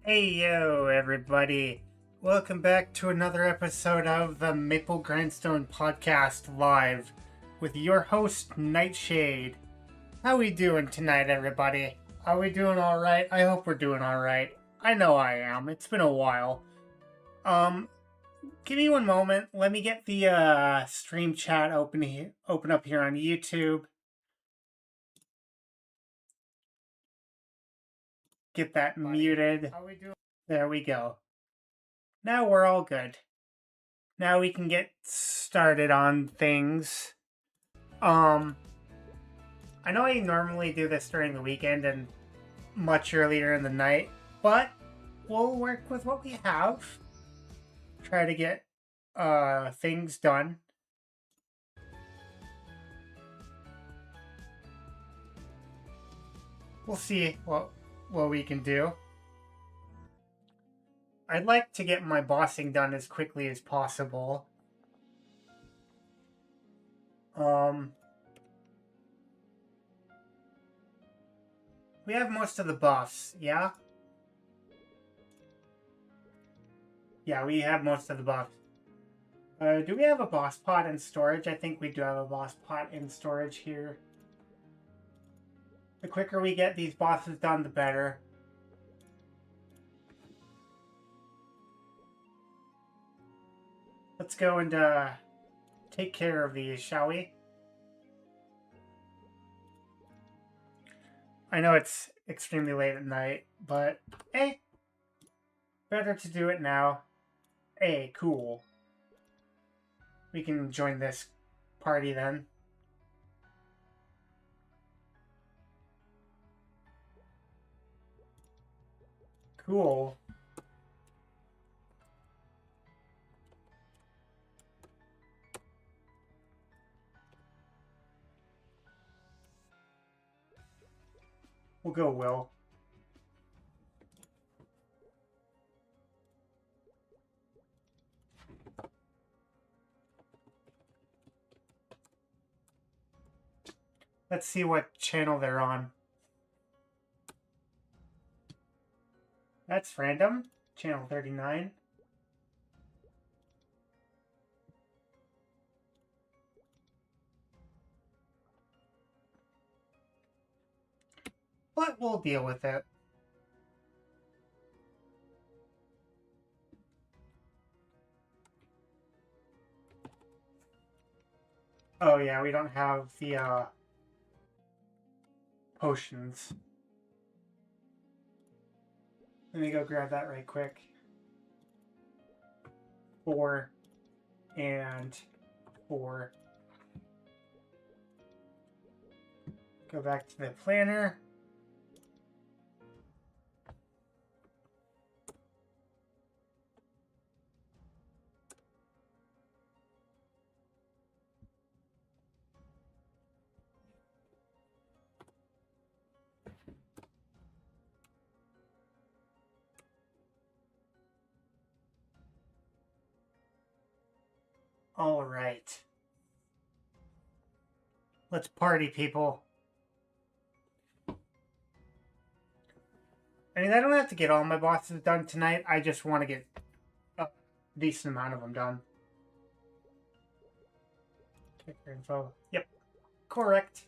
Hey yo, everybody. Welcome back to another episode of the Maple Grindstone Podcast live with your host, Nightshade. How we doing tonight, everybody? Are we doing alright? I hope we're doing alright. I know I am. It's been a while. Give me one moment. Let me get the stream chat open up here on YouTube. Get that muted. How we doing? There we go. Now we're all good. Now we can get started on things. I know I normally do this during the weekend and much earlier in the night, but we'll work with what we have. Try to get things done. We'll see what we can do. I'd like to get my bossing done as quickly as possible. We have most of the buffs, yeah? Yeah, we have most of the buffs. Do we have a boss pot in storage? I think we do have a boss pot in storage here. The quicker we get these bosses done, the better. Let's go and take care of these, shall we? I know it's extremely late at night, but hey, better to do it now. Hey, cool. We can join this party then. Cool. We'll go Will. Let's see what channel they're on. That's random. Channel 39. But we'll deal with it. Oh yeah, we don't have the potions. Let me go grab that right quick. 4 and 4. Go back to the planner. All right. Let's party, people. I mean, I don't have to get all my bosses done tonight. I just want to get a decent amount of them done. Check your info. Yep. Correct.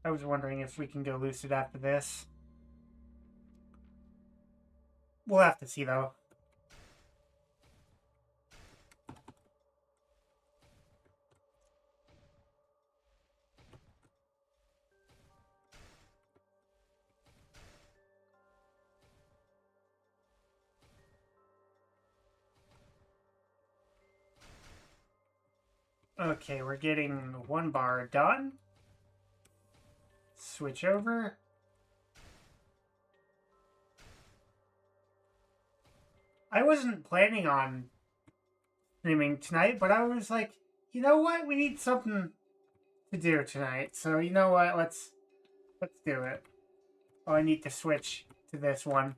I was wondering if we can go lucid after this. We'll have to see, though. Okay, we're getting 1 bar done. Switch over. I wasn't planning on streaming tonight, but I was like, you know what? We need something to do tonight. So you know what? Let's do it. Oh, I need to switch to this one.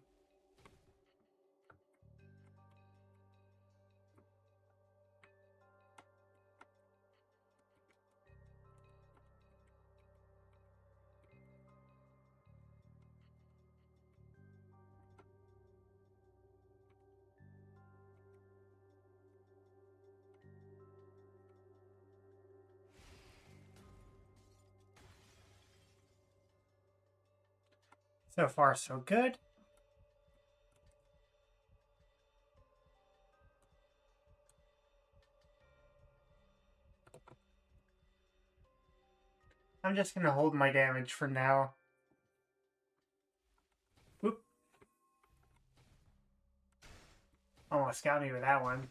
So far, so good. I'm just going to hold my damage for now. Whoop. Almost got me with that one.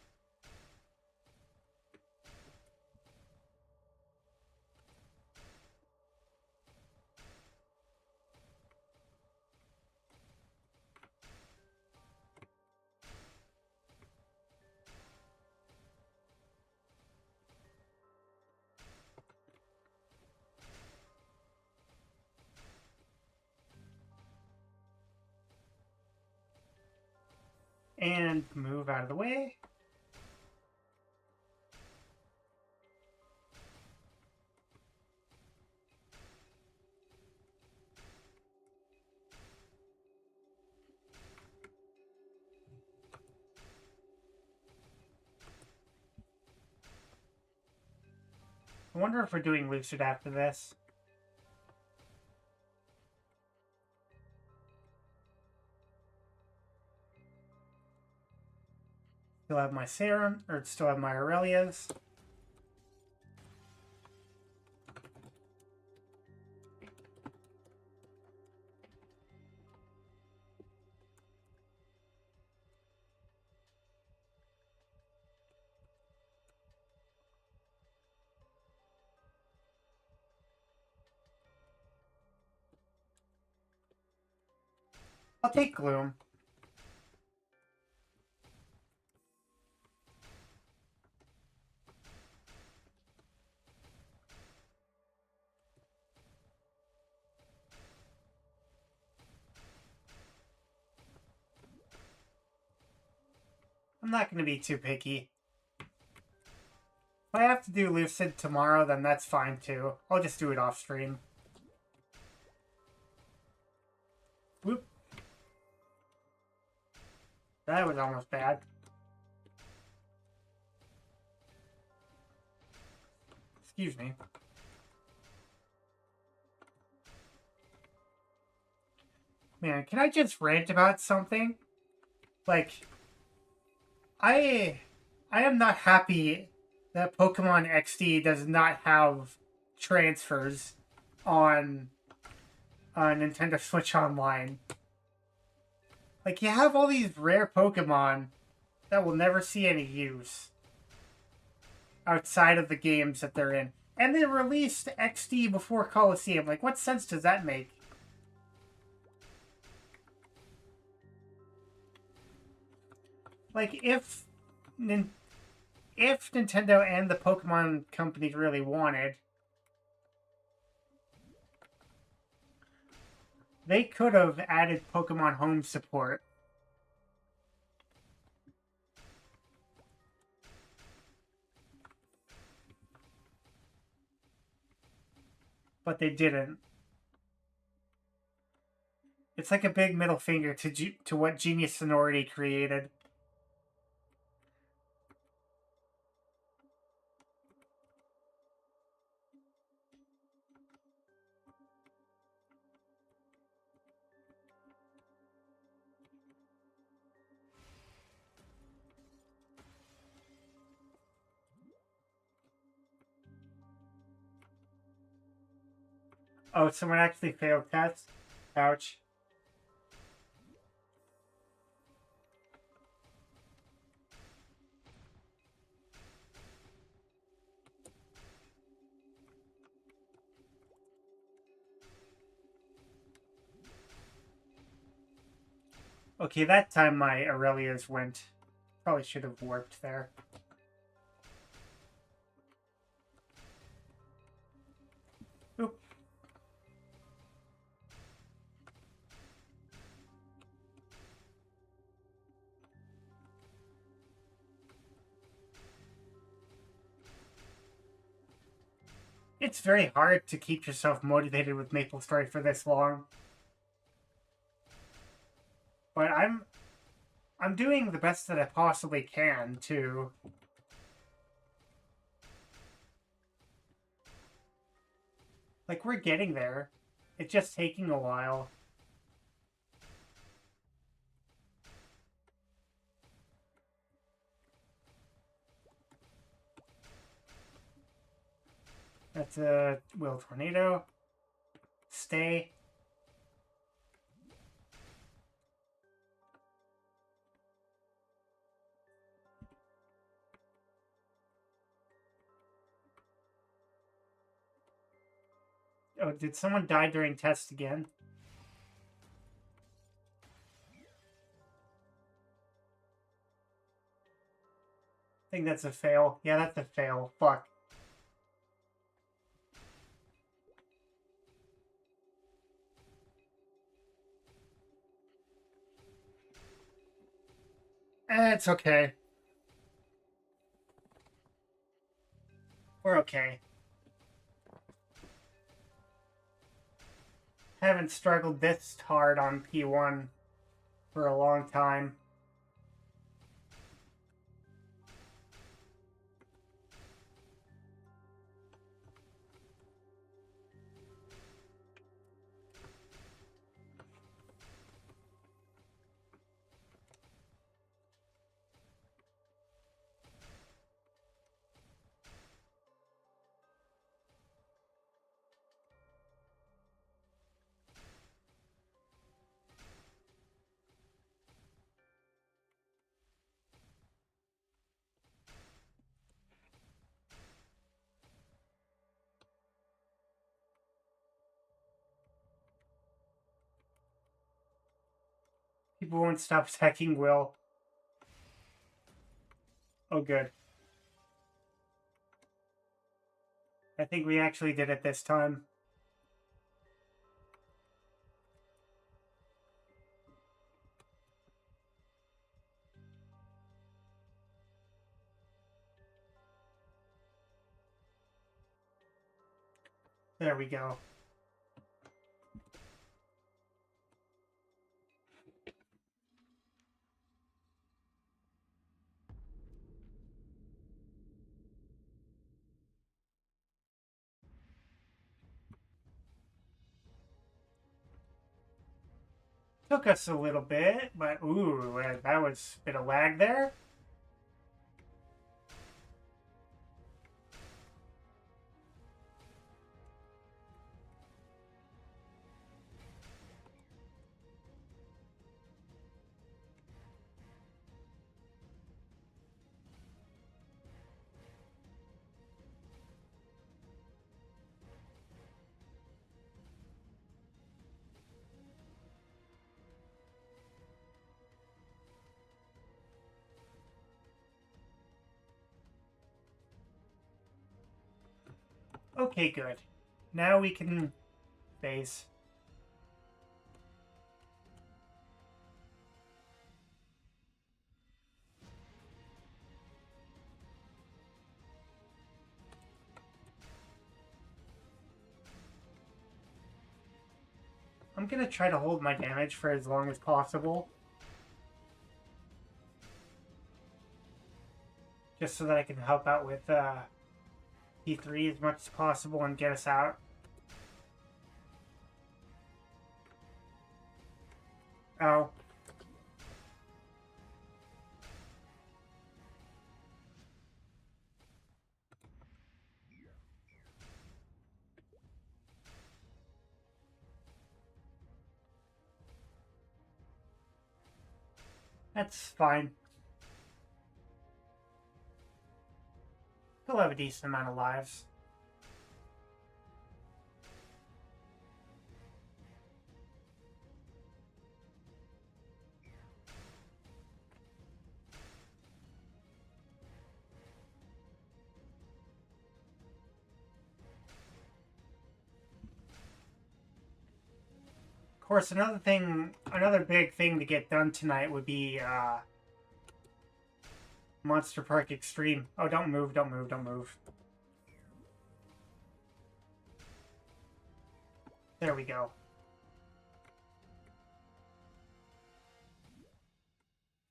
And move out of the way. I wonder if we're doing Lucid after this. Still have my Serum, or still have my Aurelias. I'll take Gloom. I'm not going to be too picky. If I have to do Lucid tomorrow, then that's fine too. I'll just do it off stream. Whoop. That was almost bad. Excuse me. Man, can I just rant about something? Like, I am not happy that Pokemon XD does not have transfers on Nintendo Switch Online. Like, you have all these rare Pokemon that will never see any use outside of the games that they're in. And they released XD before Coliseum. Like, what sense does that make? Like, if Nintendo and the Pokemon companies really wanted, they could have added Pokemon Home support. But they didn't. It's like a big middle finger to what Genius Sonority created. Oh, someone actually failed tests? Ouch. Okay, that time my Aurelias went. Probably should have warped there. Oop. It's very hard to keep yourself motivated with Maple Story for this long. But I'm doing the best that I possibly can to like we're getting there. It's just taking a while. That's a Will Tornado. Stay. Oh, did someone die during test again? I think that's a fail. Yeah, that's a fail. Fuck. It's okay. We're okay. Haven't struggled this hard on P1 for a long time. People won't stop attacking Will. Oh, good. I think we actually did it this time. There we go. Took us a little bit, but ooh, that was a bit of lag there. Okay, good. Now we can phase. I'm gonna try to hold my damage for as long as possible. Just so that I can help out with P3 as much as possible and get us out. Oh. That's fine. He'll have a decent amount of lives. Of course, another big thing to get done tonight would be Monster Park Extreme. Oh, don't move, don't move, don't move. There we go.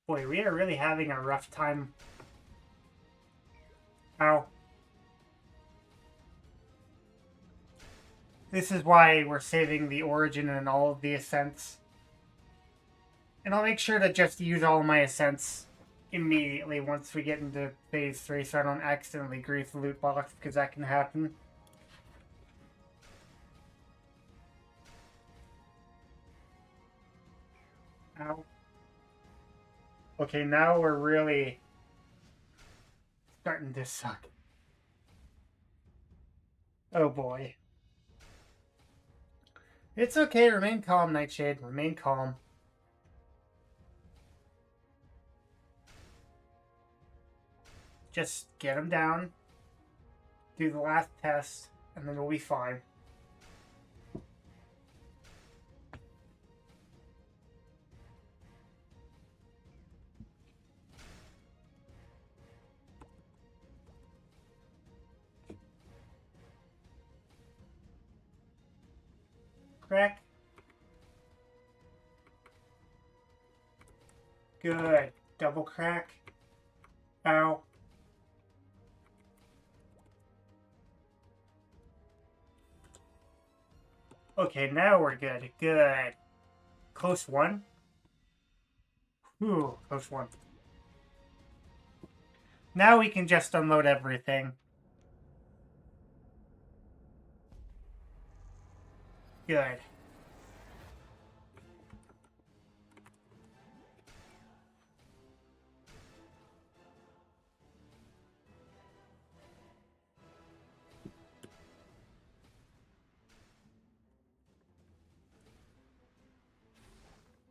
Boy, we are really having a rough time. Ow. This is why we're saving the origin and all of the ascents. And I'll make sure to just use all of my ascents immediately once we get into phase 3 so I don't accidentally grief the loot box, because that can happen. Ow. Okay, now we're really starting to suck. Oh boy. It's okay, remain calm, Nightshade. Remain calm. Just get him down. Do the last test, and then we'll be fine. Crack. Good. Double crack. Ow. Okay, now we're good. Good. Close one. Ooh, close one. Now we can just unload everything. Good.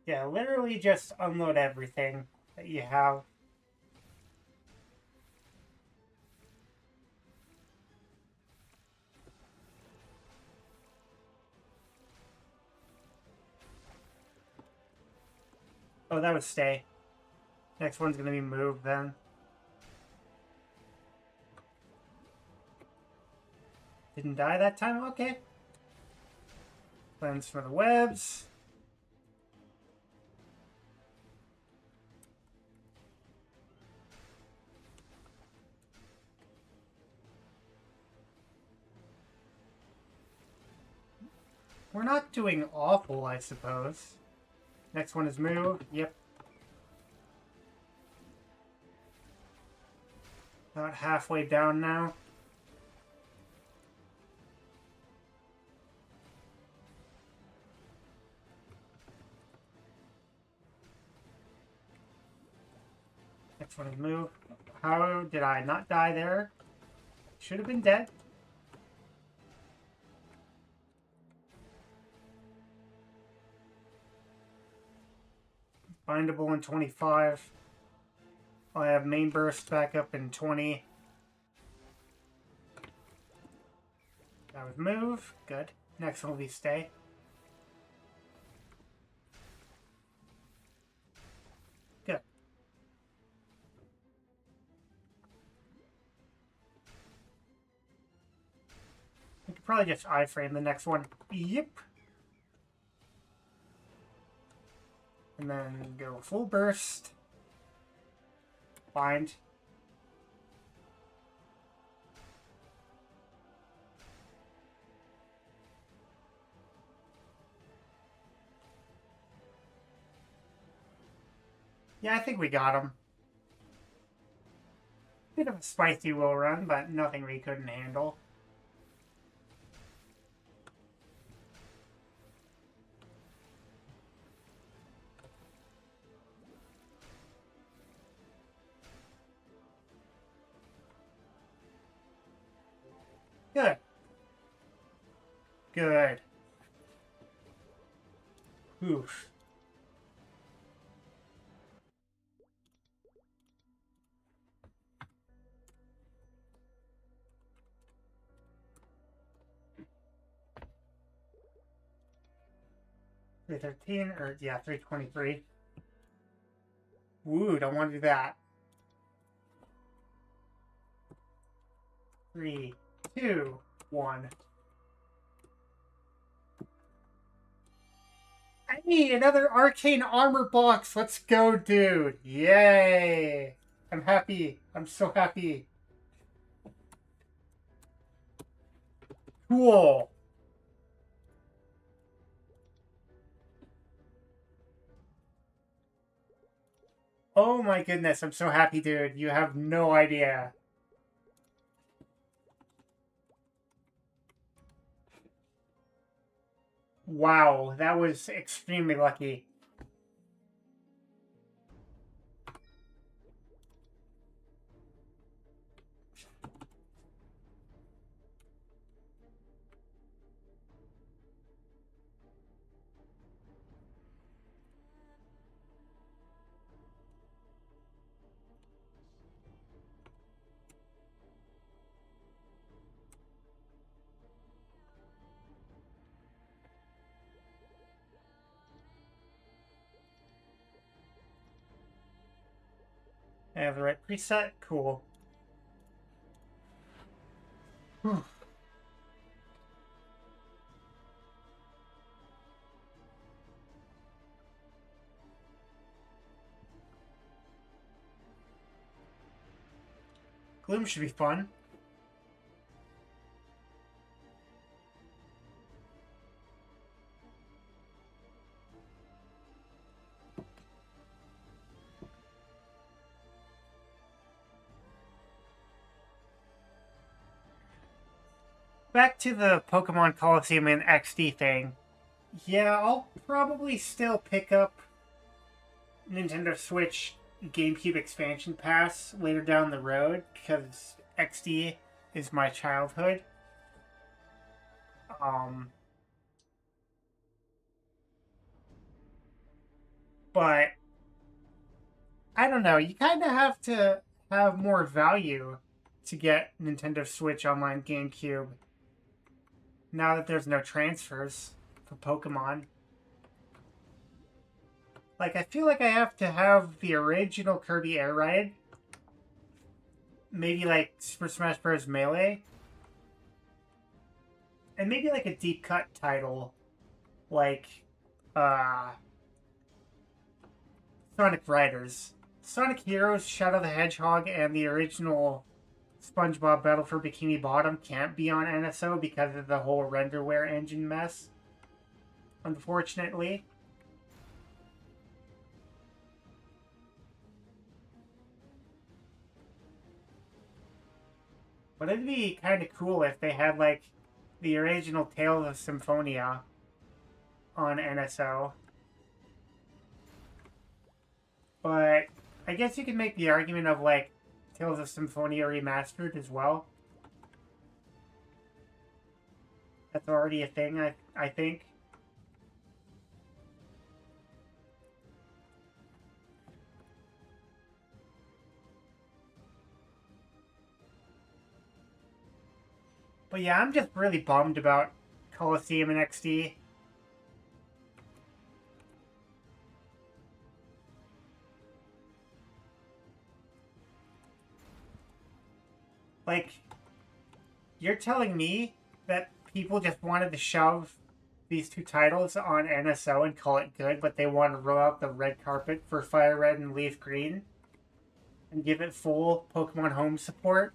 Yeah, literally just unload everything that you have. Oh, that would stay. Next one's gonna be moved then. Didn't die that time? Okay. Cleanse for the webs. We're not doing awful, I suppose. Next one is move. Yep. About halfway down now. Next one is move. How did I not die there? Should have been dead. Bindable in 25. I have main burst back up in 20. That was move. Good. Next one will be stay. Good. We could probably just iframe the next one. Yep. And then go full burst. Bind. Yeah, I think we got him. Bit of a spicy will run, but nothing we couldn't handle. Good. Good. Oof. $313, or yeah, $323. Ooh, don't want to do that. 3, 2, 1. Hey, another arcane armor box. Let's go, dude. Yay. I'm happy. I'm so happy. Cool. Oh my goodness, I'm so happy, dude. You have no idea. Wow, that was extremely lucky. I have the right preset? Cool. Whew. Gloom should be fun. Back to the Pokemon Coliseum and XD thing. Yeah, I'll probably still pick up Nintendo Switch GameCube expansion pass later down the road because XD is my childhood. But I don't know. You kind of have to have more value to get Nintendo Switch Online GameCube now that there's no transfers for Pokemon. Like, I feel like I have to have the original Kirby Air Ride. Maybe like Super Smash Bros. Melee. And maybe like a deep cut title. Like, Sonic Riders. Sonic Heroes, Shadow the Hedgehog, and the original SpongeBob Battle for Bikini Bottom can't be on NSO because of the whole renderware engine mess. Unfortunately. But it'd be kind of cool if they had, like, the original Tales of Symphonia on NSO. But I guess you could make the argument of, like, Tales of Symphonia Remastered as well. That's already a thing, I think. But yeah, I'm just really bummed about Coliseum and XD. Like, you're telling me that people just wanted to shove these two titles on NSO and call it good, but they want to roll out the red carpet for Fire Red and Leaf Green and give it full Pokemon Home support?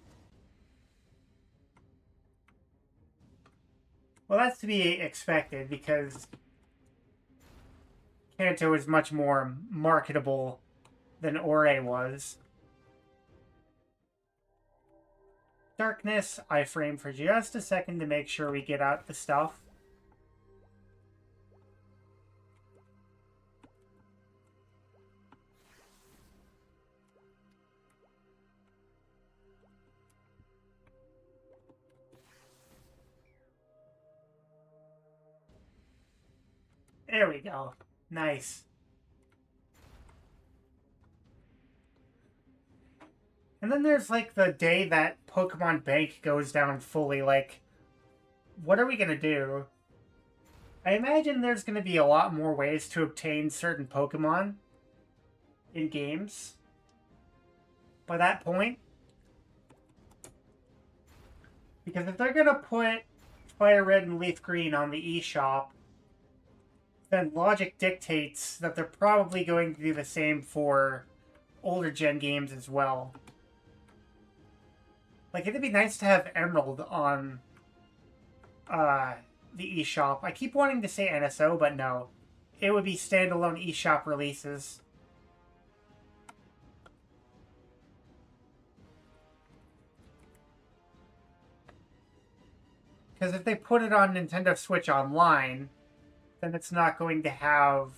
Well, that's to be expected because Kanto is much more marketable than Ore was. Darkness, I frame for just a second to make sure we get out the stuff. There we go. Nice. And then there's, like, the day that Pokemon Bank goes down fully. Like, what are we going to do? I imagine there's going to be a lot more ways to obtain certain Pokemon in games by that point. Because if they're going to put Fire Red and Leaf Green on the eShop, then logic dictates that they're probably going to do the same for older gen games as well. Like, it'd be nice to have Emerald on the eShop. I keep wanting to say NSO, but no. It would be standalone eShop releases. Because if they put it on Nintendo Switch Online, then it's not going to have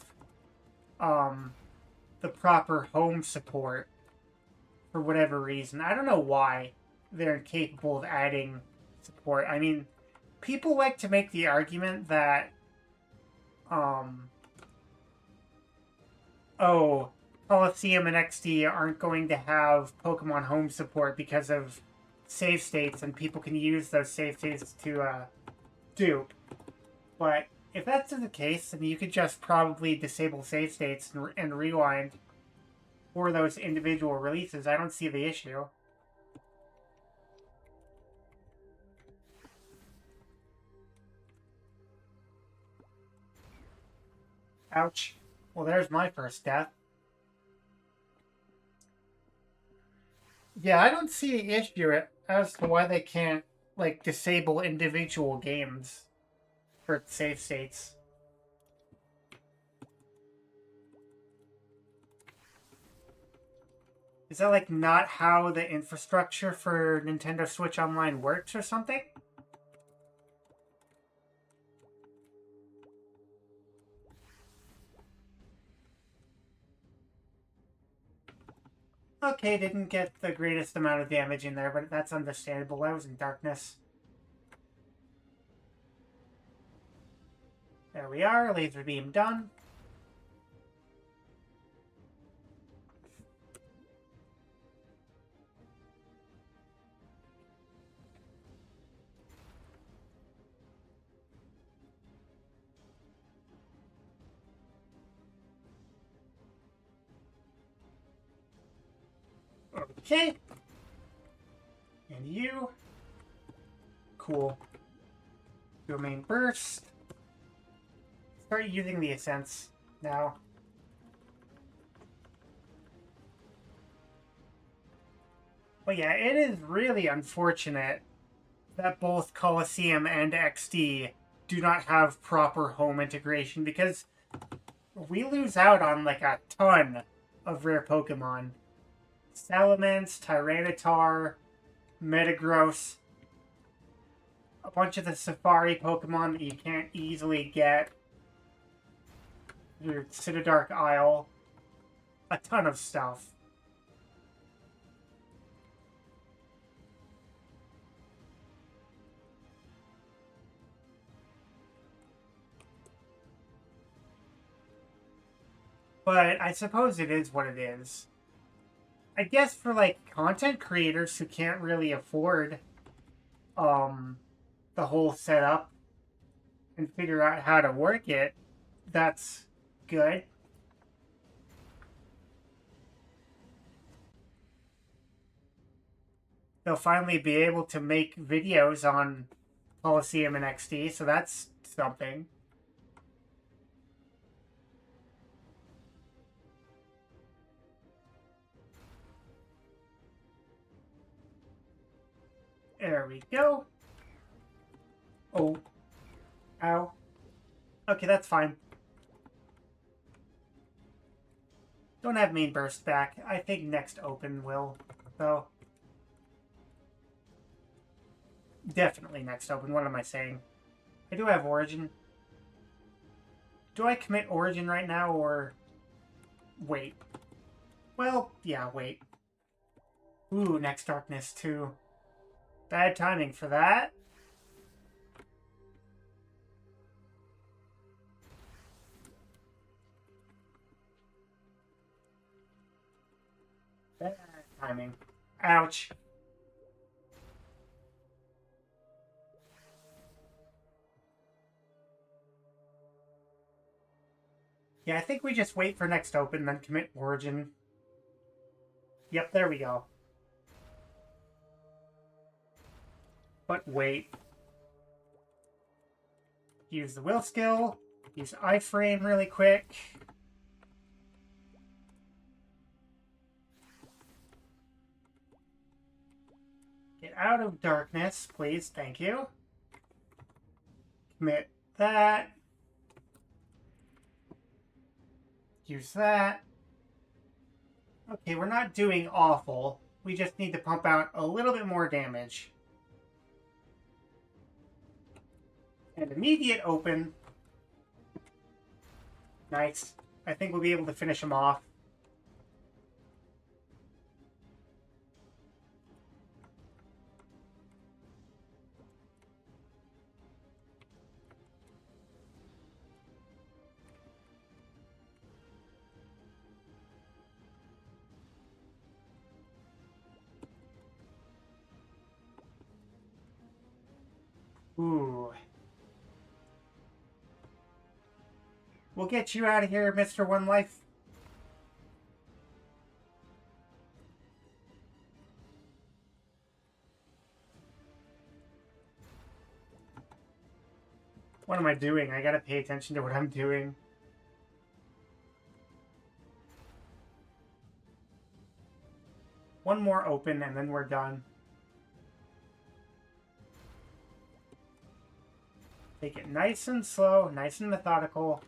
the proper home support for whatever reason. I don't know why they're incapable of adding support. I mean, people like to make the argument that oh, Coliseum and XD aren't going to have Pokemon Home support because of save states, and people can use those save states to dupe. But if that's the case, then you could just probably disable save states and rewind. for those individual releases, I don't see the issue. Ouch. Well, there's my first death. Yeah, I don't see the issue as to why they can't, like, disable individual games for save states. Is that, like, not how the infrastructure for Nintendo Switch Online works or something? Okay, didn't get the greatest amount of damage in there, but that's understandable. I was in darkness. There we are, laser beam done. Okay. And you. Cool. Do a main burst. Start using the Ascents now. But yeah, it is really unfortunate that both Coliseum and XD do not have proper home integration, because we lose out on like a ton of rare Pokemon. Salamence, Tyranitar, Metagross, a bunch of the Safari Pokemon that you can't easily get. Your Citydark Isle. A ton of stuff. But I suppose it is what it is. I guess for like content creators who can't really afford the whole setup and figure out how to work it, that's good. They'll finally be able to make videos on Coliseum and XD, so that's something. There we go. Oh. Ow. Okay, that's fine. Don't have main burst back. I think next open will, though. Definitely next open. What am I saying? I do have Origin. Do I commit Origin right now, or wait? Well, yeah, wait. Ooh, next Darkness, too. Bad timing for that. Bad timing. Ouch. Yeah, I think we just wait for next open, then commit Origin. Yep, there we go. But wait. Use the Will Skill. Use iframe really quick. Get out of darkness, please. Thank you. Commit that. Use that. Okay, we're not doing awful. We just need to pump out a little bit more damage. And immediate open. Nice. I think we'll be able to finish him off. Ooh. We'll get you out of here, Mr. One Life. What am I doing? I gotta pay attention to what I'm doing. One more open and then we're done. Take it nice and slow, nice and methodical.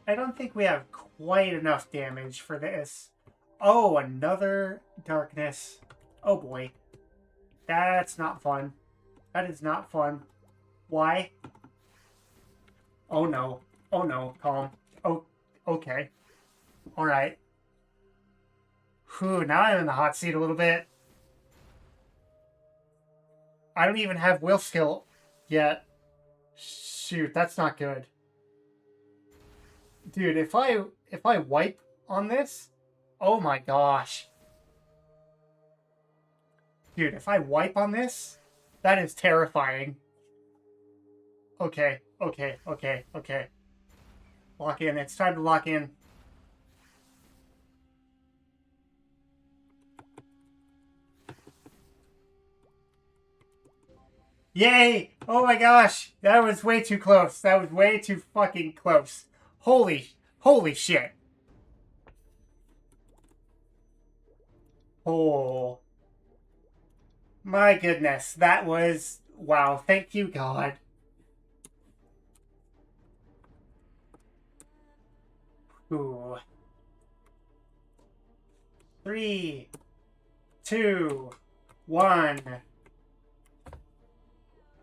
I don't think we have quite enough damage for this. Oh, another darkness. Oh boy. That's not fun. That is not fun. Why? Oh no. Oh no. Calm. Oh, okay. Alright. Whew, now I'm in the hot seat a little bit. I don't even have will skill yet. Shoot, that's not good. Dude, if I wipe on this, oh my gosh. Dude, if I wipe on this, that is terrifying. Okay, okay, okay, okay. Lock in. It's time to lock in. Yay! Oh my gosh! That was way too close. That was way too fucking close. Holy shit. Oh. My goodness. That was... Wow. Thank you, God. Ooh. 3, 2, 1.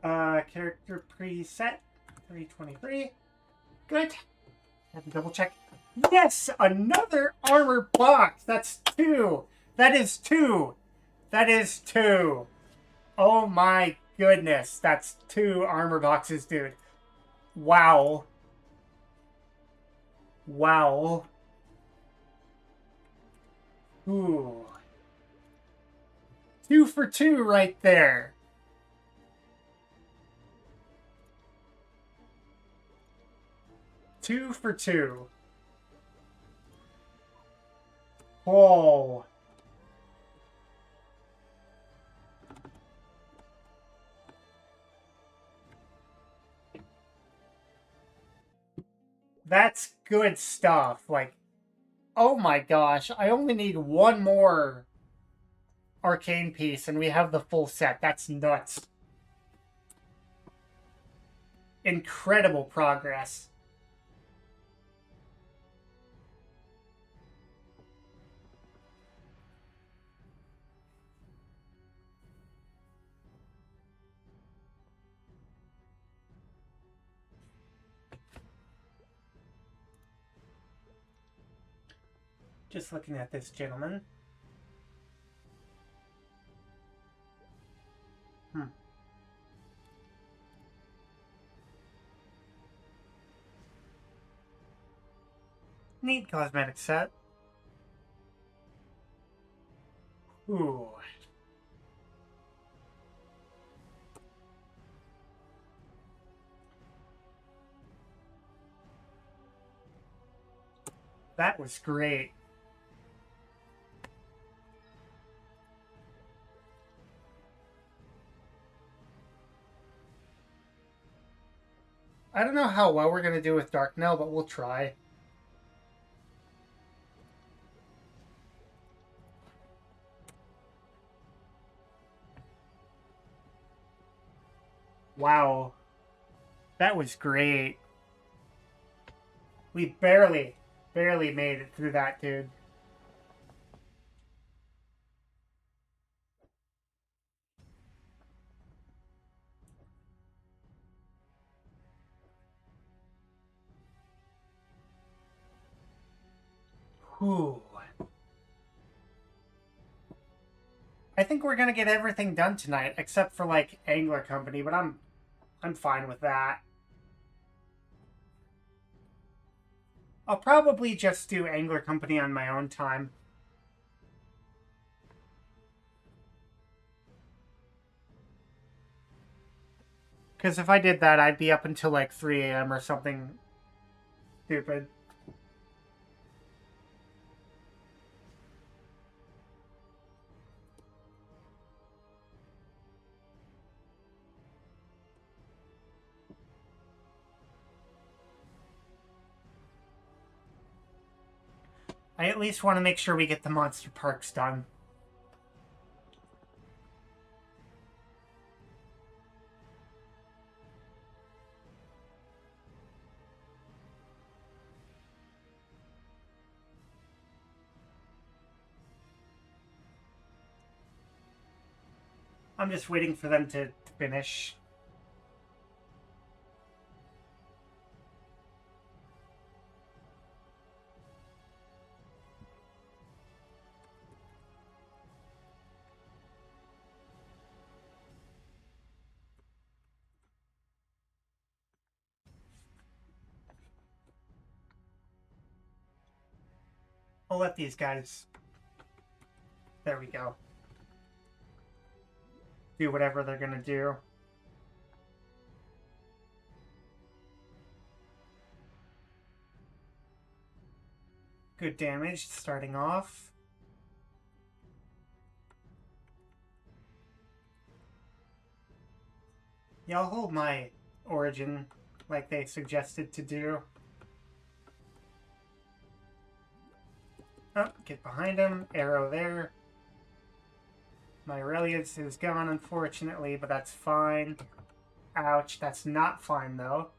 Character preset. 323. Good. Have to double check. Yes! Another armor box! That's 2! That is 2! That is 2! Oh my goodness. That's 2 armor boxes, dude. Wow. Wow. Ooh. 2 for 2 right there. Two for 2. Oh. That's good stuff. Like, oh my gosh, I only need one more arcane piece and we have the full set. That's nuts. Incredible progress. Just looking at this gentleman. Neat cosmetic set. Ooh. That was great. I don't know how well we're going to do with Dark Knell, but we'll try. Wow. That was great. We barely made it through that, dude. Whew. I think we're gonna get everything done tonight, except for like Angler Company, but I'm fine with that. I'll probably just do Angler Company on my own time. Because if I did that, I'd be up until like 3 a.m. or something stupid. I at least want to make sure we get the monster parks done. I'm just waiting for them to finish. I'll let these guys... There we go. Do whatever they're gonna do. Good damage starting off. Yeah, I'll hold my origin like they suggested to do. Oh, get behind him. Arrow there. My Aurelius is gone, unfortunately, but that's fine. Ouch, that's not fine, though.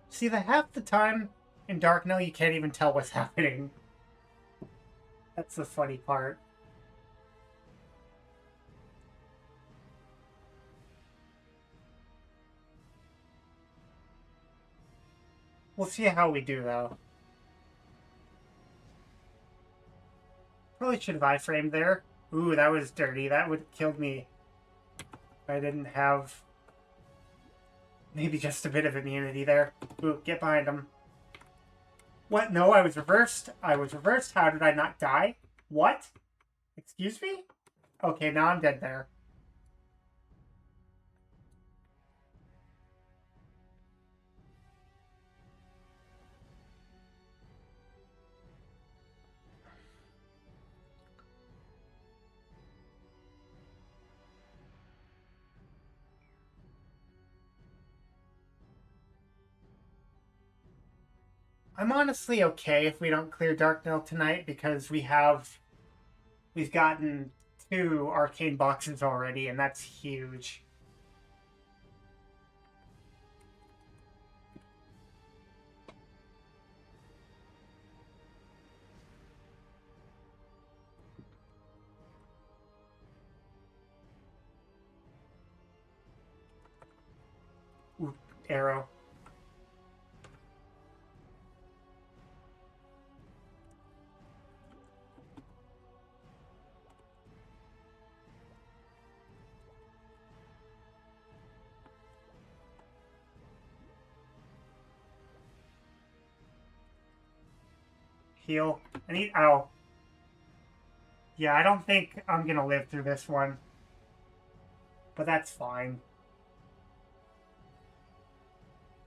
See, half the time in Darknell, you can't even tell what's happening. That's the funny part. We'll see how we do, though. Probably should have iframed there. Ooh, that was dirty. That would have killed me if I didn't have maybe just a bit of immunity there. Ooh, get behind him. What? No, I was reversed. I was reversed. How did I not die? What? Excuse me? Okay, now I'm dead there. I'm honestly okay if we don't clear Darknell tonight because we've gotten 2 arcane boxes already, and that's huge. Ooh, arrow. Heal. I need... Ow. Yeah, I don't think I'm gonna live through this one. But that's fine.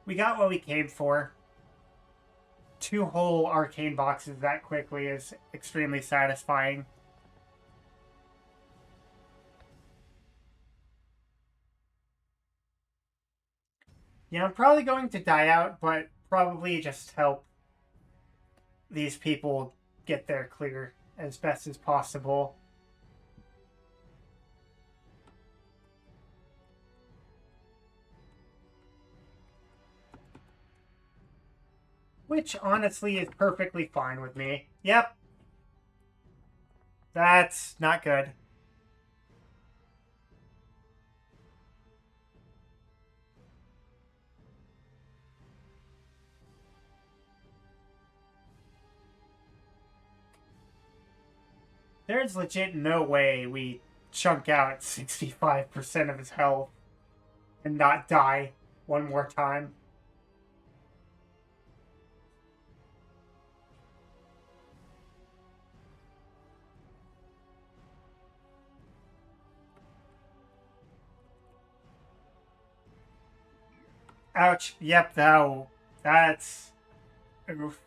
We got what we came for. 2 whole arcane boxes that quickly is extremely satisfying. Yeah, I'm probably going to die out, but probably just help these people get there clear as best as possible. Which, honestly, is perfectly fine with me. Yep. That's not good. There's legit no way we chunk out 65% of his health and not die one more time. Ouch. Yep, though. That's... Oof.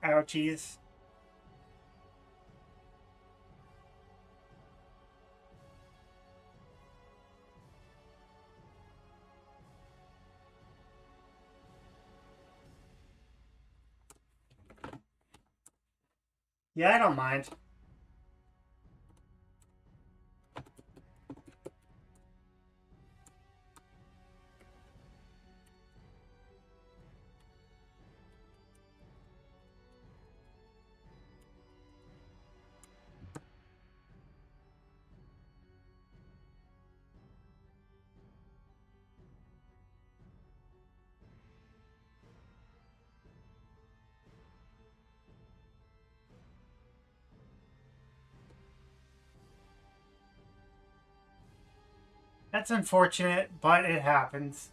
Ouchies. Yeah, I don't mind. That's unfortunate, but it happens.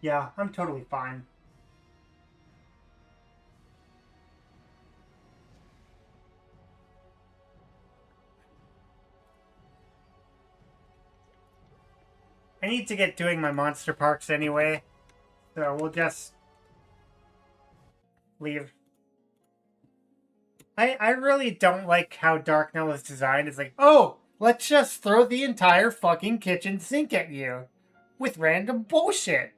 Yeah, I'm totally fine. I need to get doing my monster parks anyway, so we'll just leave. I really don't like how Darknell is designed. It's like, oh, let's just throw the entire fucking kitchen sink at you with random bullshit.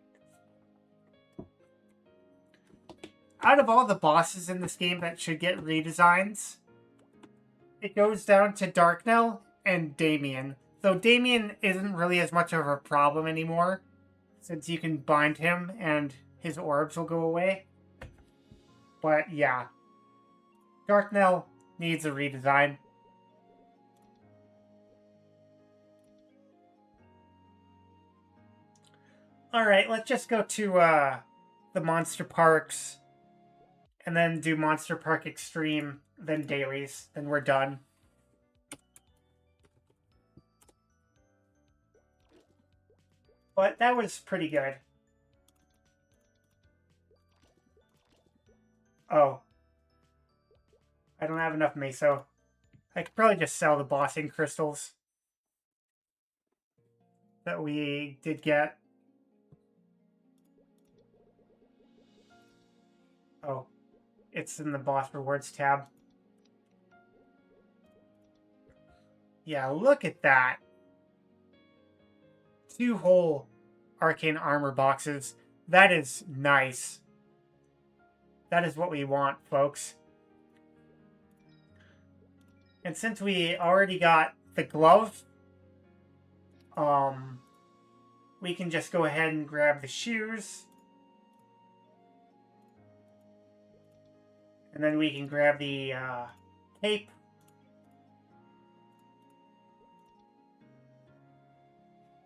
Out of all the bosses in this game that should get redesigns, it goes down to Darknell and Damien. Though Damien isn't really as much of a problem anymore, since you can bind him and his orbs will go away. But yeah, Darknell needs a redesign. Alright, let's just go to the Monster Parks and then do Monster Park Extreme, then Dallies, then we're done. But that was pretty good. Oh. I don't have enough meso. I could probably just sell the bossing crystals that we did get. Oh. It's in the boss rewards tab. Yeah, look at that. 2 whole arcane armor boxes. That is nice. That is what we want, folks. And since we already got the glove, we can just go ahead and grab the shoes. And then we can grab the cape.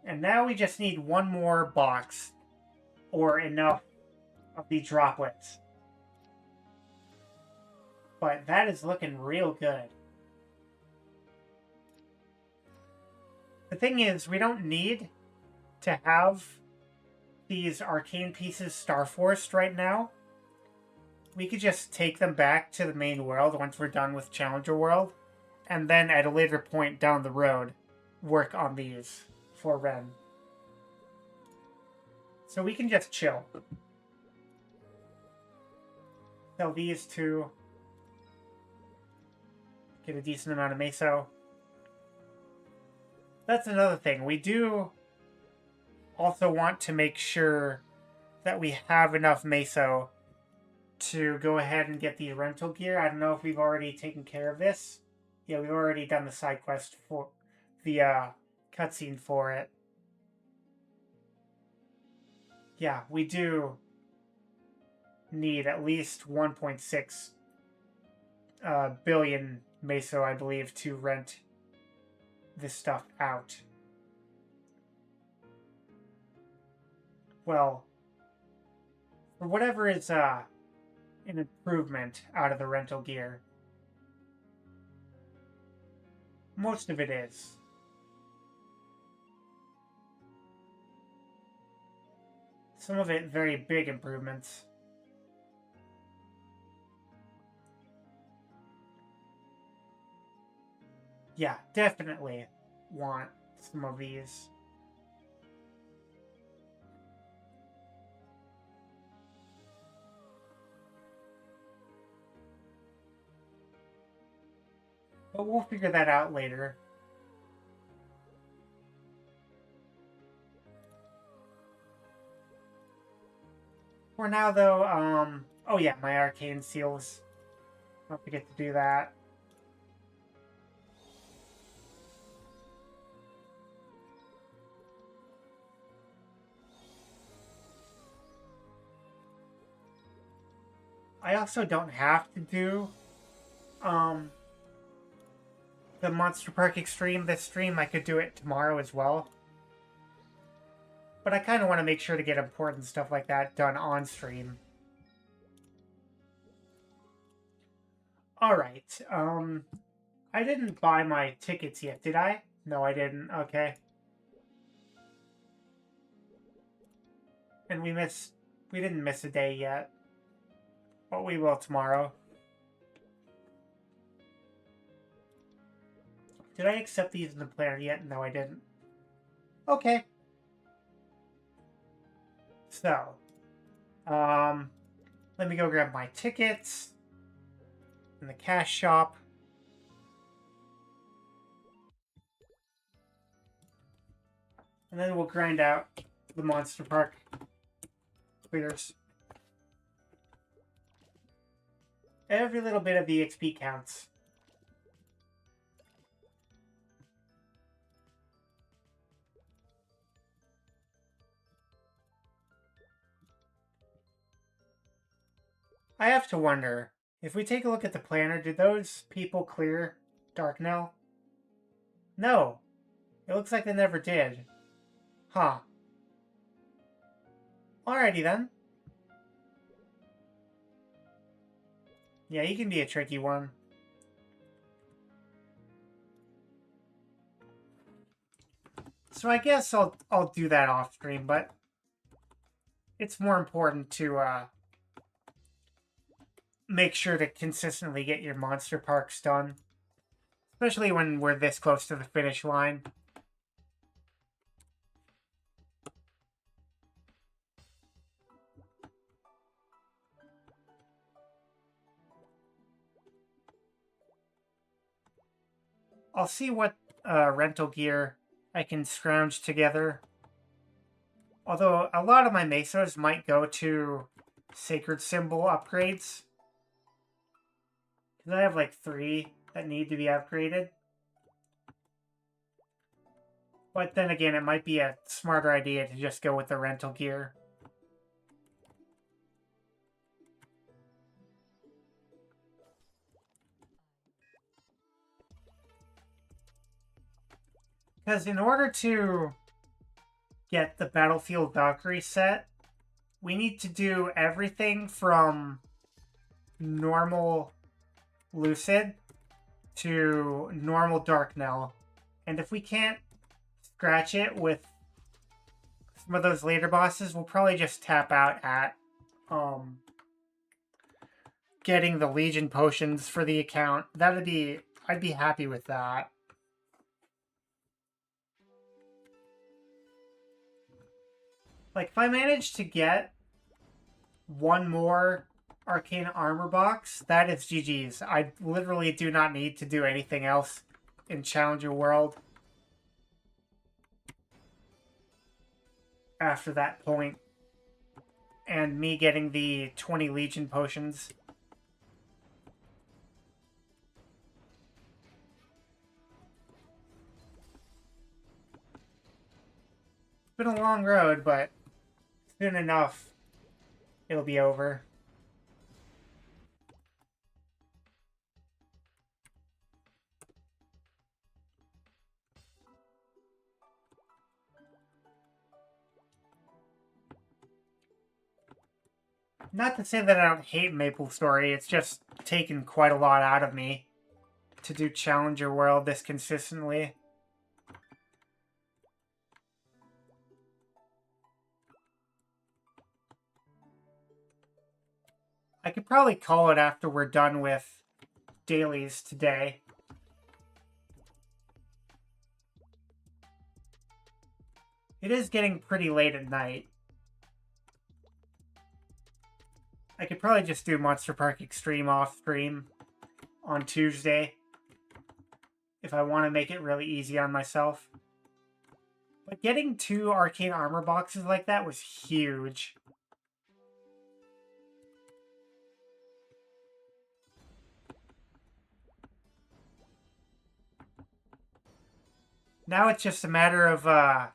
And now we just need one more box, or enough of the droplets. But that is looking real good. The thing is, we don't need to have these arcane pieces Starforced right now. We could just take them back to the main world once we're done with Challenger World, and then at a later point down the road, work on these for Ren. So we can just chill. Sell these two. Get a decent amount of meso. That's another thing. We do also want to make sure that we have enough meso to go ahead and get the rental gear. I don't know if we've already taken care of this. Yeah, we've already done the side quest for the cutscene for it. Yeah, we do need at least 1.6 billion meso, I believe, to rent this stuff out. Well, for whatever is an improvement out of the rental gear. Most of it is. Some of it very big improvements. Yeah, definitely want some of these. But we'll figure that out later. For now, though, oh yeah, my arcane seals. Don't forget to do that. I also don't have to do, the Monster Park Extreme this stream. I could do it tomorrow as well. But I kind of want to make sure to get important stuff like that done on stream. Alright, I didn't buy my tickets yet, did I? No, I didn't. Okay. And we didn't miss a day yet. But we will tomorrow. Did I accept these in the planner yet? No, I didn't. Okay. So, let me go grab my tickets in the cash shop. And then we'll grind out the Monster Park clears. Every little bit of the XP counts. I have to wonder, if we take a look at the planner, did those people clear Darknell? No. It looks like they never did. Huh. Alrighty then. Yeah, he can be a tricky one. So I guess I'll do that off stream, but it's more important to make sure to consistently get your monster parks done, especially when we're this close to the finish line. I'll see what rental gear I can scrounge together. Although a lot of my mesos might go to sacred symbol upgrades. Because I have like 3 that need to be upgraded. But then again, it might be a smarter idea to just go with the rental gear. Because in order to get the Battlefield Valkyrie set, we need to do everything from normal Lucid to normal Darknell. And if we can't scratch it with some of those later bosses, we'll probably just tap out at getting the Legion potions for the account. I'd be happy with that. Like, if I manage to get one more Arcane Armor box, that is GG's. I literally do not need to do anything else in Challenger World after that point. And me getting the 20 Legion potions. It's been a long road, but soon enough, it'll be over. Not to say that I don't hate Maple Story, it's just taken quite a lot out of me to do Challenger World this consistently. I could probably call it after we're done with Dallies today. It is getting pretty late at night. I could probably just do Monster Park Extreme off stream on Tuesday if I want to make it really easy on myself. But getting 2 arcane armor boxes like that was huge. Now it's just a matter of, are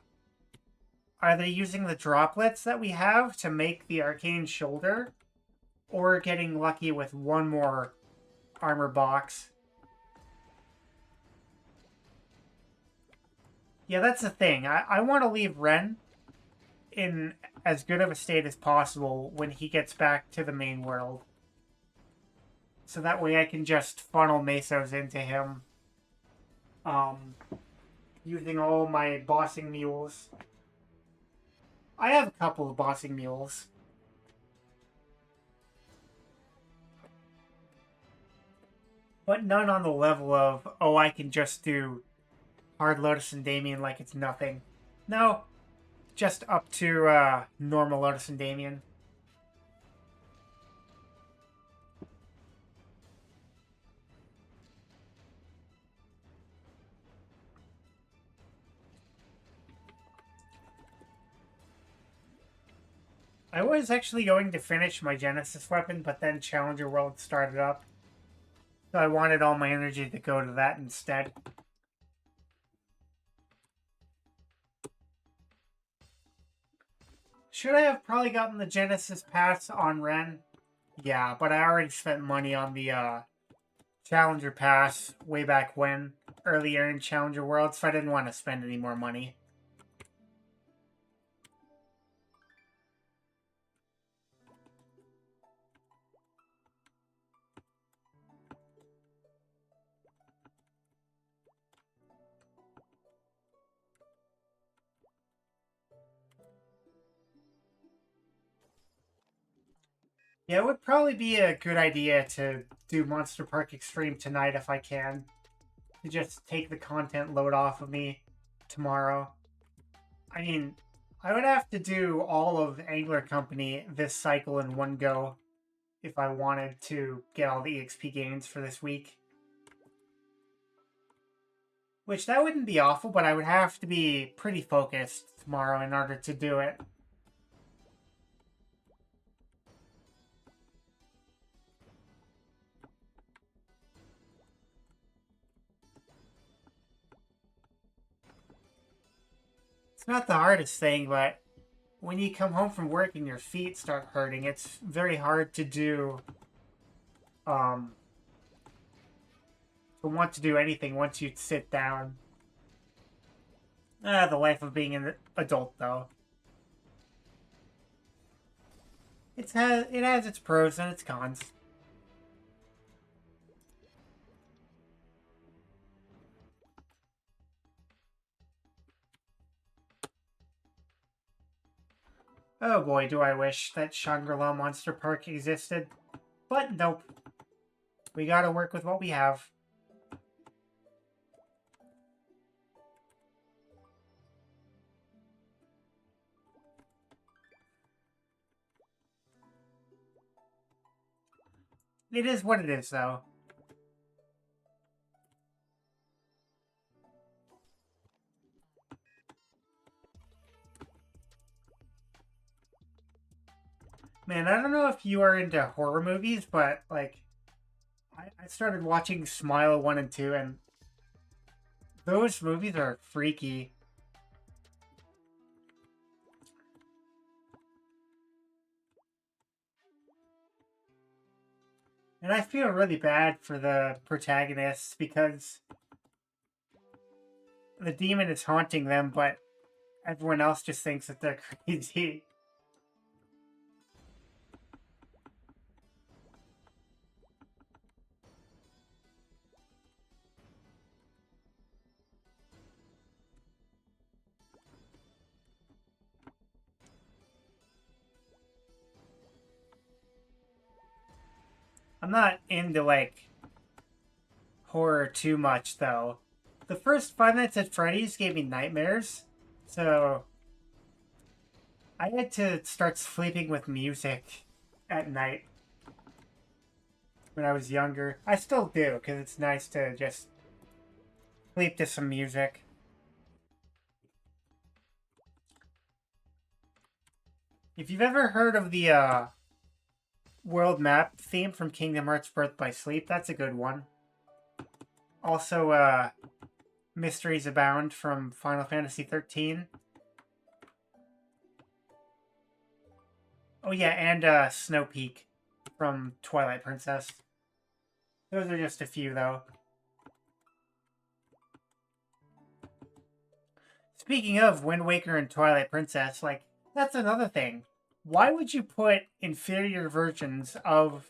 they using the droplets that we have to make the arcane shoulder? Or getting lucky with one more armor box? Yeah, that's the thing. I want to leave Ren in as good of a state as possible when he gets back to the main world. So that way I can just funnel Mesos into him. Using all my bossing mules. I have a couple of bossing mules. But none on the level of, oh, I can just do Hard Lotus and Damien like it's nothing. No, just up to normal Lotus and Damien. I was actually going to finish my Genesis weapon, but then Challenger World started up. So I wanted all my energy to go to that instead. Should I have probably gotten the Genesis Pass on Ren? Yeah, but I already spent money on the Challenger Pass way back when, earlier in Challenger World, so I didn't want to spend any more money. Yeah, it would probably be a good idea to do Monster Park Extreme tonight if I can. To just take the content load off of me tomorrow. I mean, I would have to do all of Angler Company this cycle in one go if I wanted to get all the EXP gains for this week. Which, that wouldn't be awful, but I would have to be pretty focused tomorrow in order to do it. It's not the hardest thing, but when you come home from work and your feet start hurting, it's very hard to do, to want to do anything once you sit down. The life of being an adult, though. It has its pros and its cons. Oh boy, do I wish that Shangri-La Monster Park existed. But nope. We gotta work with what we have. It is what it is, though. Man, I don't know if you are into horror movies, but, like, I started watching Smile 1 and 2, and those movies are freaky. And I feel really bad for the protagonists because the demon is haunting them, but everyone else just thinks that they're crazy. I'm not into, like, horror too much, though. The first Five Nights at Freddy's gave me nightmares, so I had to start sleeping with music at night when I was younger. I still do, because it's nice to just sleep to some music. If you've ever heard of the world map theme from Kingdom Hearts Birth by Sleep, that's a good one. Also, Mysteries Abound from Final Fantasy 13. Oh yeah, and Snow Peak from Twilight Princess. Those are just a few, though. Speaking of Wind Waker and Twilight Princess, like, that's another thing. Why would you put inferior versions of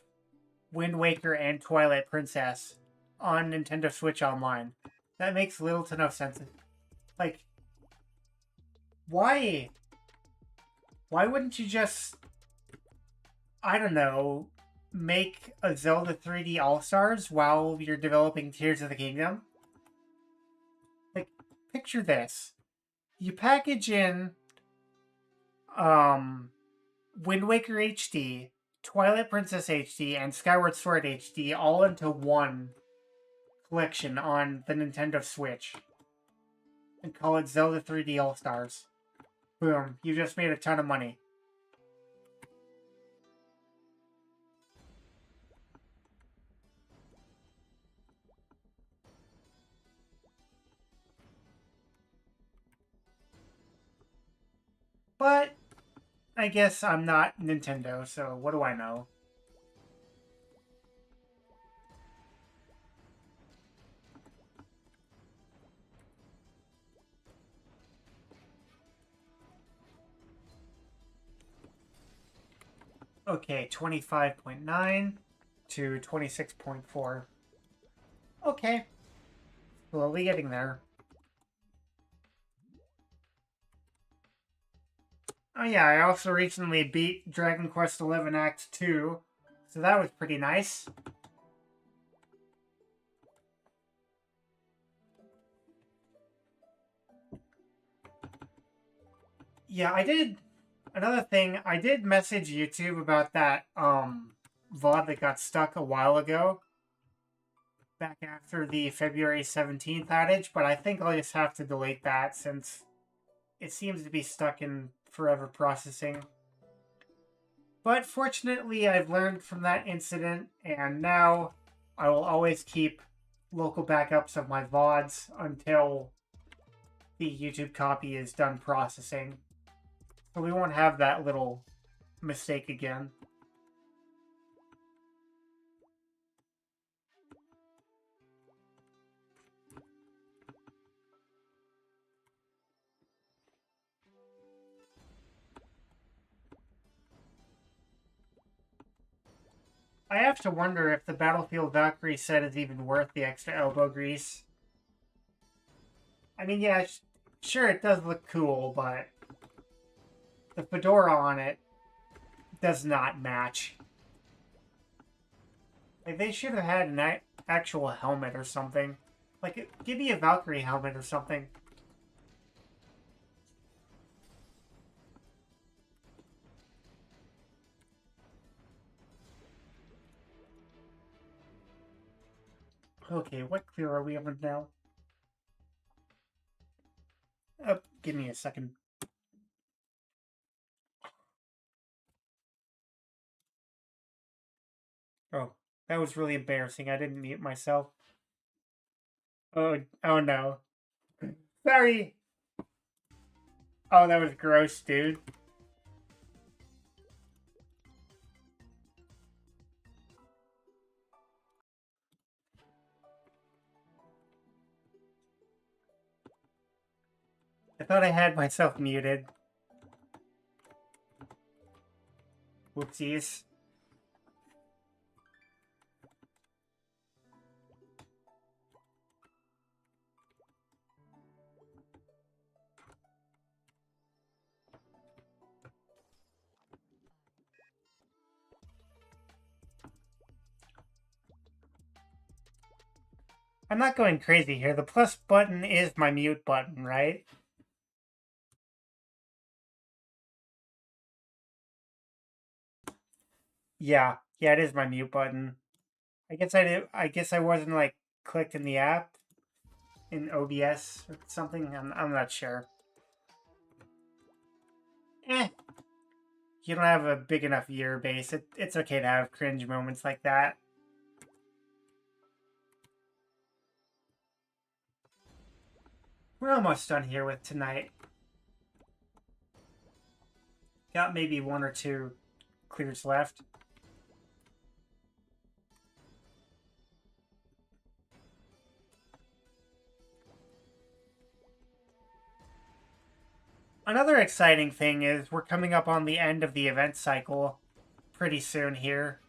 Wind Waker and Twilight Princess on Nintendo Switch Online? That makes little to no sense. Like, why? Why wouldn't you just, I don't know, make a Zelda 3D All-Stars while you're developing Tears of the Kingdom? Like, picture this. You package in Wind Waker HD, Twilight Princess HD, and Skyward Sword HD all into one collection on the Nintendo Switch and call it Zelda 3D All-Stars. Boom, you just made a ton of money. But I guess I'm not Nintendo, so what do I know? Okay, 25.9 to 26.4. Okay, slowly getting there. Oh yeah, I also recently beat Dragon Quest XI Act 2, so that was pretty nice. Yeah, I did. Another thing, I did message YouTube about that VOD that got stuck a while ago, back after the February 17th outage, but I think I'll just have to delete that since it seems to be stuck in forever processing. But fortunately, I've learned from that incident, and now I will always keep local backups of my VODs until the YouTube copy is done processing. So we won't have that little mistake again. I have to wonder if the Battlefield Valkyrie set is even worth the extra elbow grease. I mean, yeah, sure, it does look cool, but the fedora on it does not match. Like, they should have had an actual helmet or something. Like, give me a Valkyrie helmet or something. Okay, what clear are we on now? Give me a second. Oh, that was really embarrassing. I didn't mute myself. Oh no. Sorry. Oh, that was gross, dude. I thought I had myself muted. Whoopsies. I'm not going crazy here. The plus button is my mute button, right? Yeah, it is my mute button. I guess I wasn't like clicked in the app in OBS or something. I'm not sure. Eh, you don't have a big enough viewer base. It's okay to have cringe moments like that. We're almost done here with tonight. Got maybe one or two clears left. Another exciting thing is we're coming up on the end of the event cycle pretty soon here.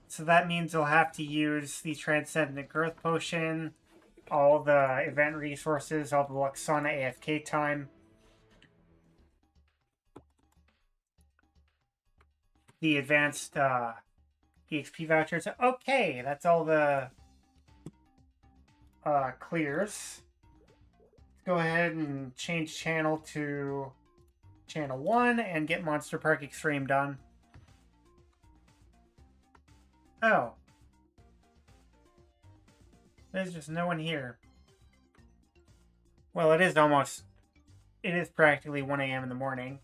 So that means you'll have to use the Transcendent Growth Potion, all the event resources, all the Luxana AFK time. The advanced EXP vouchers. Okay, that's all the clears. Let's go ahead and change channel to channel 1 and get Monster Park Extreme done. Oh. There's just no one here. Well, it is practically 1 a.m. in the morning.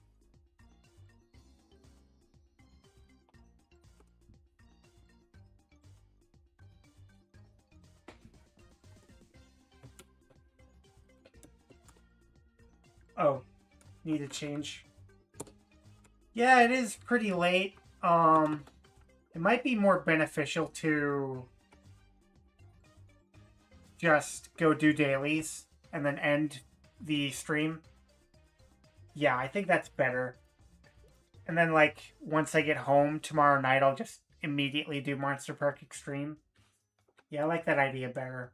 Oh, need to change. Yeah, it is pretty late. It might be more beneficial to just go do dailies and then end the stream. Yeah, I think that's better. And then, like, once I get home tomorrow night, I'll just immediately do Monster Park Extreme. Yeah, I like that idea better.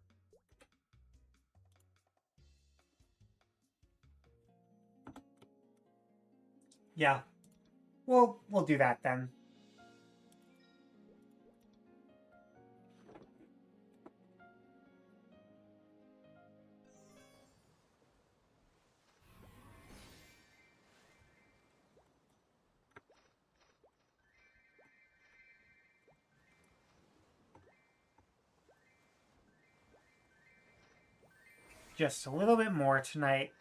Yeah. We'll do that then. Just a little bit more tonight.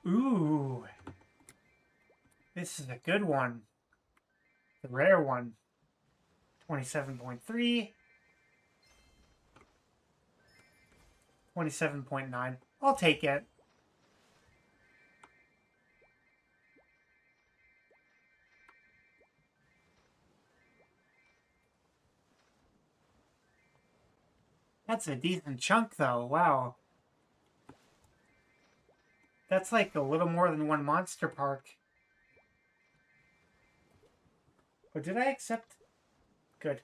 Ooh. This is a good one. The rare one. 27.3. 27.9. I'll take it. That's a decent chunk, though. Wow. That's like a little more than one Monster Park. But did I accept? Good.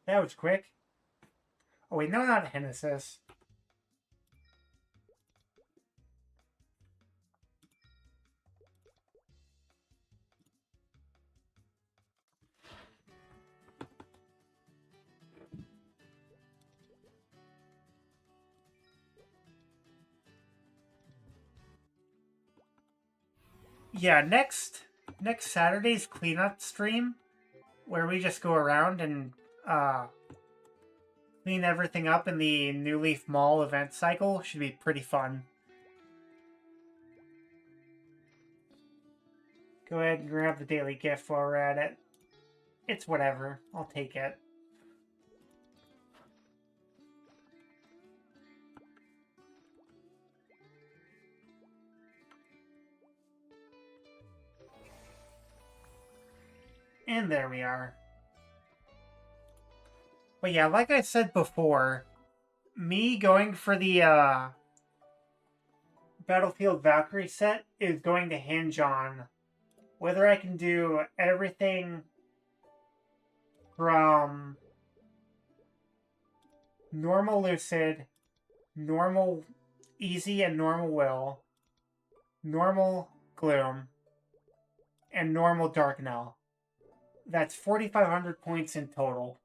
That was quick. Oh wait, no, not Genesis. Yeah, next Saturday's cleanup stream, where we just go around and clean everything up in the New Leaf Mall event cycle, should be pretty fun. Go ahead and grab the daily gift while we're at it. It's whatever. I'll take it. And there we are. But yeah, like I said before, me going for the Battlefield Valkyrie set is going to hinge on whether I can do everything from normal lucid, normal easy and normal will, normal gloom, and normal darknell. That's 4,500 points in total.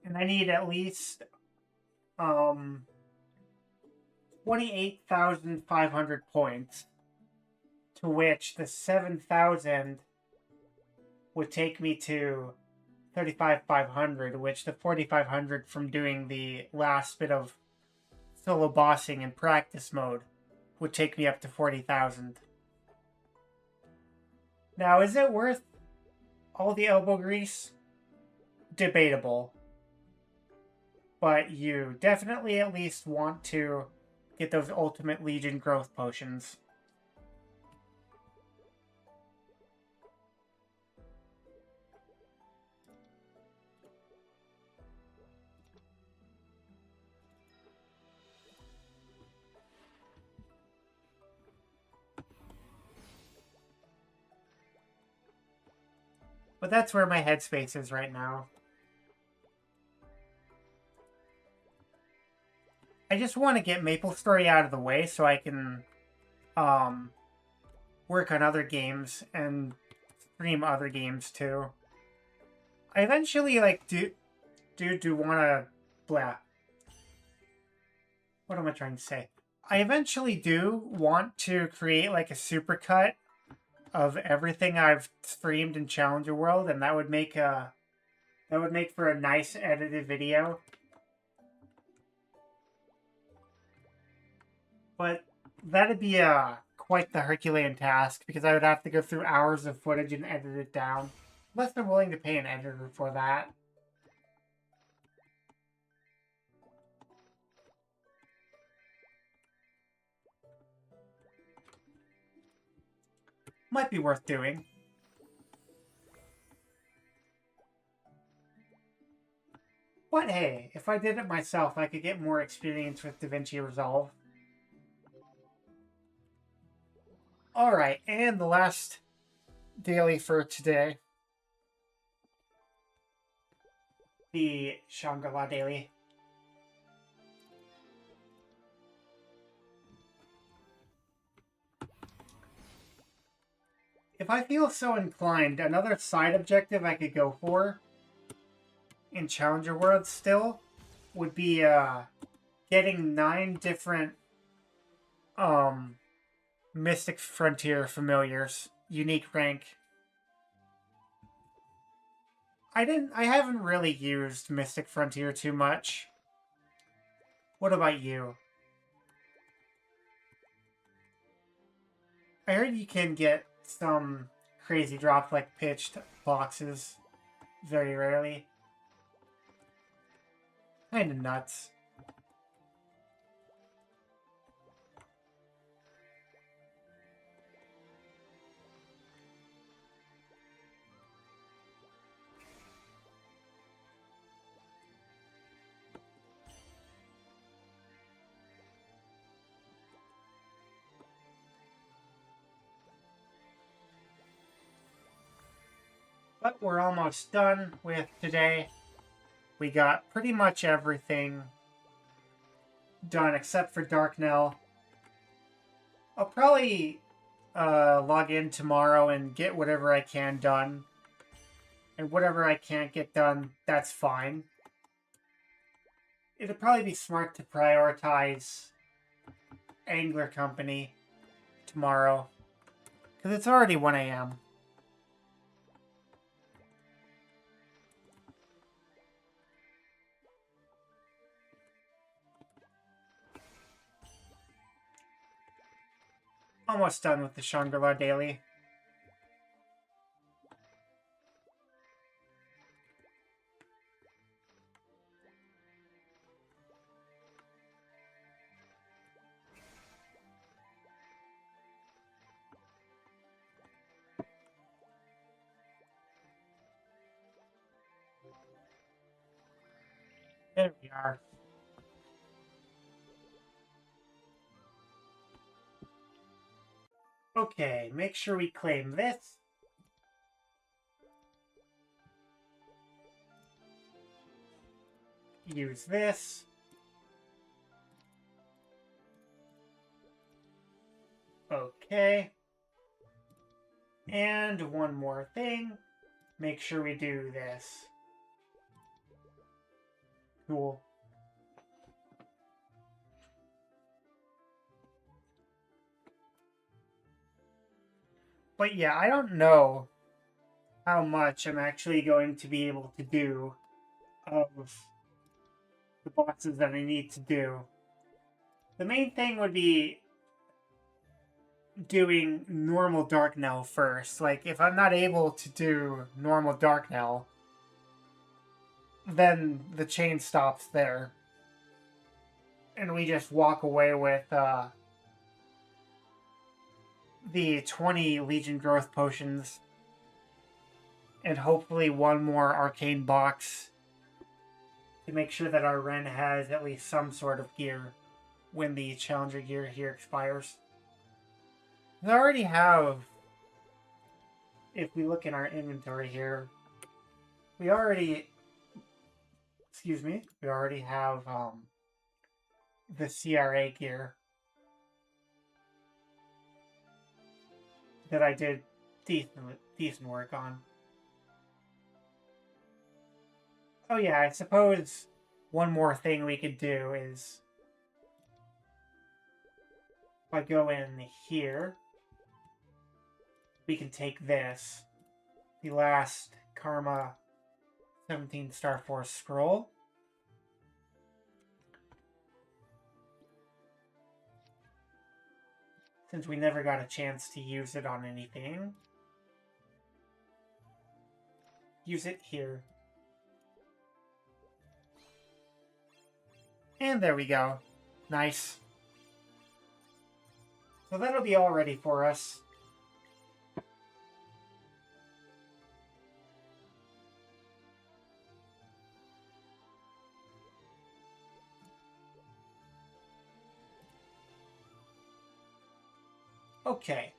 And I need at least 28,500 points, to which the 7,000 would take me to 35,500, which the 4,500 from doing the last bit of solo bossing in practice mode would take me up to 40,000. Now, is it worth all the elbow grease? Debatable. But you definitely at least want to get those Ultimate Legion growth potions. But that's where my headspace is right now. I just want to get Maple Story out of the way so I can work on other games and stream other games too. I eventually do want to blah. What am I trying to say? I eventually do want to create like a supercut of everything I've streamed in Challenger World, and that would make for a nice edited video. But that'd be quite the Herculean task, because I would have to go through hours of footage and edit it down. Unless they're willing to pay an editor for that. Might be worth doing. But hey, if I did it myself, I could get more experience with DaVinci Resolve. Alright, and the last daily for today. The Shangri-La daily. If I feel so inclined, another side objective I could go for in Challenger World still would be getting 9 different Mystic Frontier familiars, unique rank. I haven't really used Mystic Frontier too much. What about you? I heard you can get some crazy drops like pitched boxes very rarely. Kinda nuts. But we're almost done with today. We got pretty much everything done except for Darknell. I'll probably log in tomorrow and get whatever I can done. And whatever I can't get done, that's fine. It'd probably be smart to prioritize Angler Company tomorrow. Because it's already 1 a.m. Almost done with the Shangri-La daily. There we are. Okay, make sure we claim this. Use this. Okay. And one more thing. Make sure we do this. Cool. But yeah, I don't know how much I'm actually going to be able to do of the bosses that I need to do. The main thing would be doing normal Darknell first. Like, if I'm not able to do normal Darknell, then the chain stops there. And we just walk away with the 20 Legion Growth Potions and hopefully one more Arcane Box to make sure that our Ren has at least some sort of gear when the Challenger gear here expires. I already have, if we look in our inventory here, we already have the CRA gear that I did decent work on. Oh yeah, I suppose one more thing we could do is if I go in here, we can take this, the last Karma 17 Star Force scroll. Since we never got a chance to use it on anything. Use it here. And there we go. Nice. So that'll be all ready for us. Okay.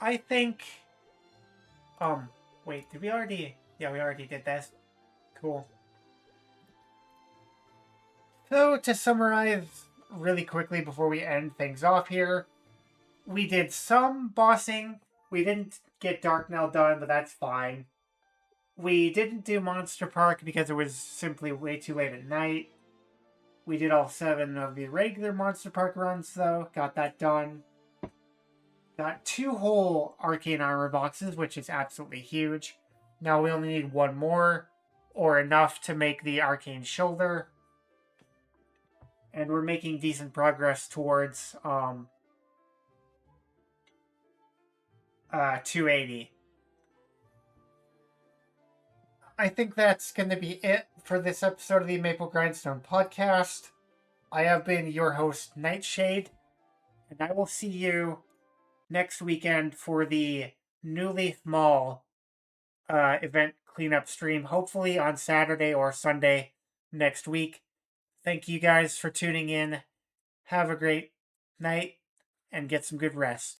I think... wait, did we already... Yeah, we already did this. Cool. So, to summarize really quickly before we end things off here, we did some bossing. We didn't get Darknell done, but that's fine. We didn't do Monster Park because it was simply way too late at night. We did all 7 of the regular Monster Park runs, though. Got that done. Got 2 whole Arcane Armor boxes, which is absolutely huge. Now we only need 1 more, or enough to make the Arcane Shoulder. And we're making decent progress towards 280. I think that's going to be it for this episode of the Maple Grindstone Podcast. I have been your host, Nightshade, and I will see you next weekend for the New Leaf Mall event cleanup stream, hopefully on Saturday or Sunday next week. Thank you guys for tuning in. Have a great night and get some good rest.